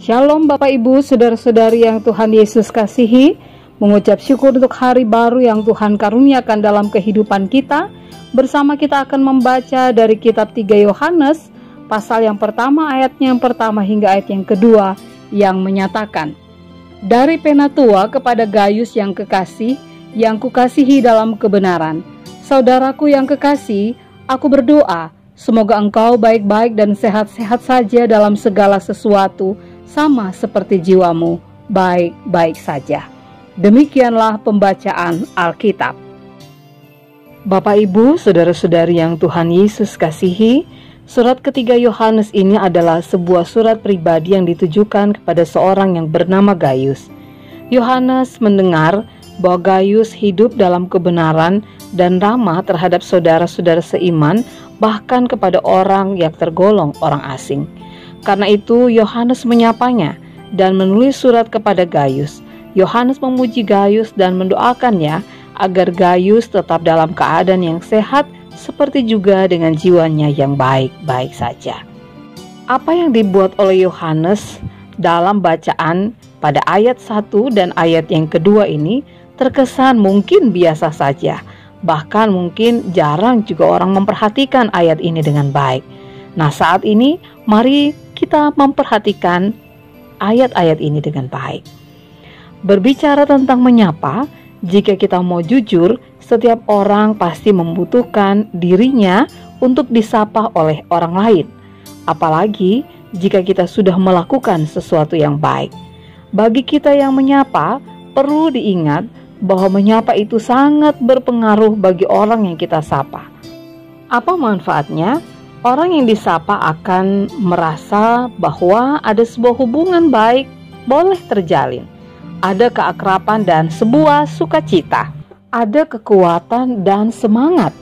Shalom Bapak Ibu, saudara-saudari yang Tuhan Yesus kasihi. Mengucap syukur untuk hari baru yang Tuhan karuniakan dalam kehidupan kita. Bersama kita akan membaca dari kitab 3 Yohanes, pasal yang pertama, ayatnya yang pertama hingga ayat yang kedua, yang menyatakan, dari Penatua kepada Gayus yang kekasih, yang kukasihi dalam kebenaran. Saudaraku yang kekasih, aku berdoa, semoga engkau baik-baik dan sehat-sehat saja dalam segala sesuatu, sama seperti jiwamu baik-baik saja. Demikianlah pembacaan Alkitab. Bapak Ibu, saudara-saudari yang Tuhan Yesus kasihi, surat ketiga Yohanes ini adalah sebuah surat pribadi yang ditujukan kepada seorang yang bernama Gayus. Yohanes mendengar bahwa Gayus hidup dalam kebenaran dan ramah terhadap saudara-saudara seiman, bahkan kepada orang yang tergolong orang asing. Karena itu Yohanes menyapanya dan menulis surat kepada Gayus. Yohanes memuji Gayus dan mendoakannya agar Gayus tetap dalam keadaan yang sehat, seperti juga dengan jiwanya yang baik-baik saja. Apa yang dibuat oleh Yohanes dalam bacaan pada ayat 1 dan ayat yang kedua ini terkesan mungkin biasa saja. Bahkan mungkin jarang juga orang memperhatikan ayat ini dengan baik. Nah, saat ini mari kita memperhatikan ayat-ayat ini dengan baik. Berbicara tentang menyapa, jika kita mau jujur, setiap orang pasti membutuhkan dirinya untuk disapa oleh orang lain. Apalagi jika kita sudah melakukan sesuatu yang baik. Bagi kita yang menyapa, perlu diingat bahwa menyapa itu sangat berpengaruh bagi orang yang kita sapa. Apa manfaatnya? Orang yang disapa akan merasa bahwa ada sebuah hubungan baik boleh terjalin. Ada keakraban dan sebuah sukacita. Ada kekuatan dan semangat.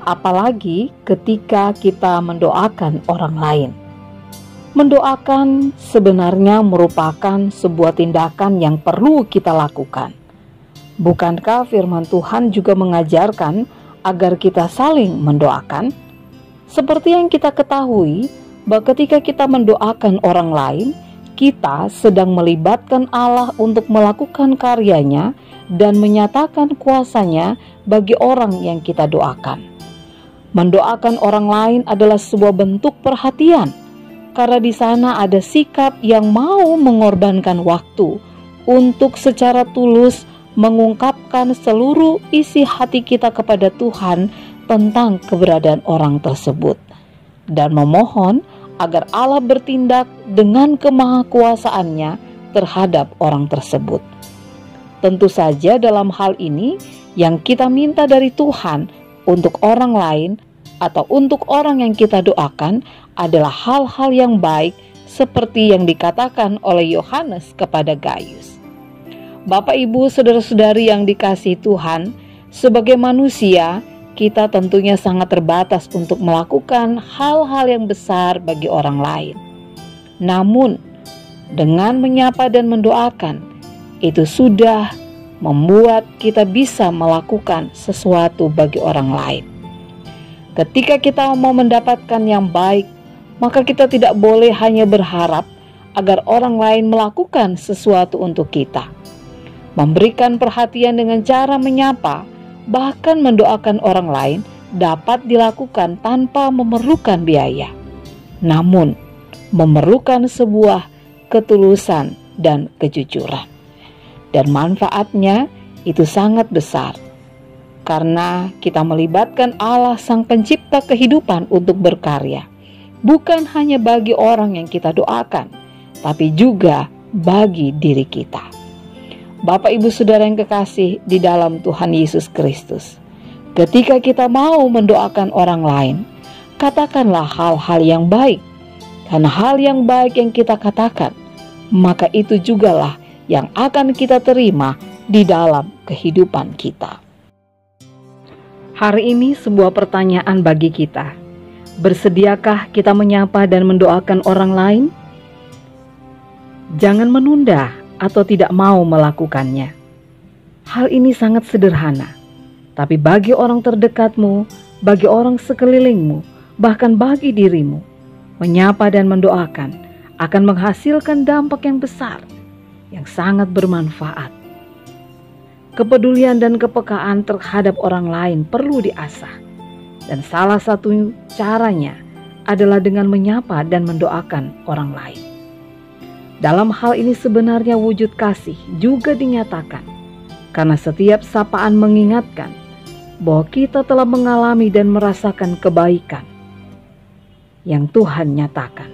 Apalagi ketika kita mendoakan orang lain. Mendoakan sebenarnya merupakan sebuah tindakan yang perlu kita lakukan. Bukankah firman Tuhan juga mengajarkan agar kita saling mendoakan? Seperti yang kita ketahui, bahwa ketika kita mendoakan orang lain, kita sedang melibatkan Allah untuk melakukan karyanya dan menyatakan kuasanya bagi orang yang kita doakan. Mendoakan orang lain adalah sebuah bentuk perhatian, karena di sana ada sikap yang mau mengorbankan waktu untuk secara tulus mengungkapkan seluruh isi hati kita kepada Tuhan tentang keberadaan orang tersebut, dan memohon agar Allah bertindak dengan kemahakuasaannya terhadap orang tersebut. Tentu saja dalam hal ini yang kita minta dari Tuhan untuk orang lain atau untuk orang yang kita doakan adalah hal-hal yang baik seperti yang dikatakan oleh Yohanes kepada Gayus. Bapak, Ibu, saudara-saudari yang dikasihi Tuhan, sebagai manusia kita tentunya sangat terbatas untuk melakukan hal-hal yang besar bagi orang lain. Namun, dengan menyapa dan mendoakan, itu sudah membuat kita bisa melakukan sesuatu bagi orang lain. Ketika kita mau mendapatkan yang baik, maka kita tidak boleh hanya berharap agar orang lain melakukan sesuatu untuk kita. Memberikan perhatian dengan cara menyapa, bahkan mendoakan orang lain dapat dilakukan tanpa memerlukan biaya. Namun, memerlukan sebuah ketulusan dan kejujuran. Dan manfaatnya itu sangat besar. Karena kita melibatkan Allah Sang Pencipta kehidupan untuk berkarya. Bukan hanya bagi orang yang kita doakan, tapi juga bagi diri kita. Bapak, Ibu, Saudara yang kekasih di dalam Tuhan Yesus Kristus, ketika kita mau mendoakan orang lain, katakanlah hal-hal yang baik. Karena hal yang baik yang kita katakan, maka itu jugalah yang akan kita terima di dalam kehidupan kita. Hari ini sebuah pertanyaan bagi kita. Bersediakah kita menyapa dan mendoakan orang lain? Jangan menunda atau tidak mau melakukannya. Hal ini sangat sederhana, tapi bagi orang terdekatmu, bagi orang sekelilingmu, bahkan bagi dirimu, menyapa dan mendoakan akan menghasilkan dampak yang besar, yang sangat bermanfaat. Kepedulian dan kepekaan terhadap orang lain perlu diasah, dan salah satu caranya adalah dengan menyapa dan mendoakan orang lain. Dalam hal ini sebenarnya wujud kasih juga dinyatakan, karena setiap sapaan mengingatkan bahwa kita telah mengalami dan merasakan kebaikan yang Tuhan nyatakan,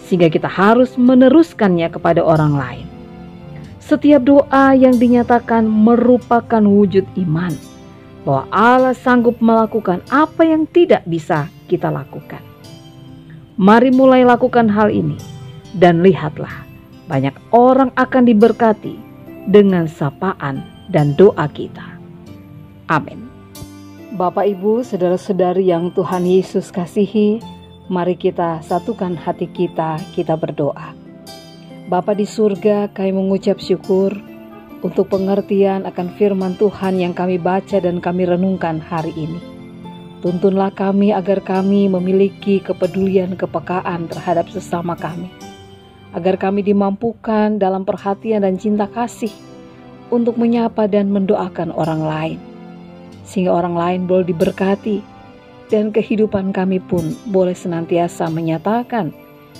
sehingga kita harus meneruskannya kepada orang lain. Setiap doa yang dinyatakan merupakan wujud iman bahwa Allah sanggup melakukan apa yang tidak bisa kita lakukan. Mari mulai lakukan hal ini, dan lihatlah, banyak orang akan diberkati dengan sapaan dan doa kita. Amin. Bapak, Ibu, saudara-saudari yang Tuhan Yesus kasihi, mari kita satukan hati kita berdoa. Bapa di surga, kami mengucap syukur untuk pengertian akan firman Tuhan yang kami baca dan kami renungkan hari ini. Tuntunlah kami agar kami memiliki kepedulian kepekaan terhadap sesama kami, agar kami dimampukan dalam perhatian dan cinta kasih untuk menyapa dan mendoakan orang lain, sehingga orang lain boleh diberkati, dan kehidupan kami pun boleh senantiasa menyatakan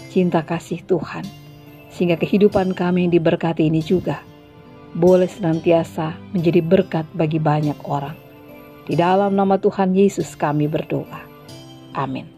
cinta kasih Tuhan, sehingga kehidupan kami yang diberkati ini juga boleh senantiasa menjadi berkat bagi banyak orang. Di dalam nama Tuhan Yesus kami berdoa. Amin.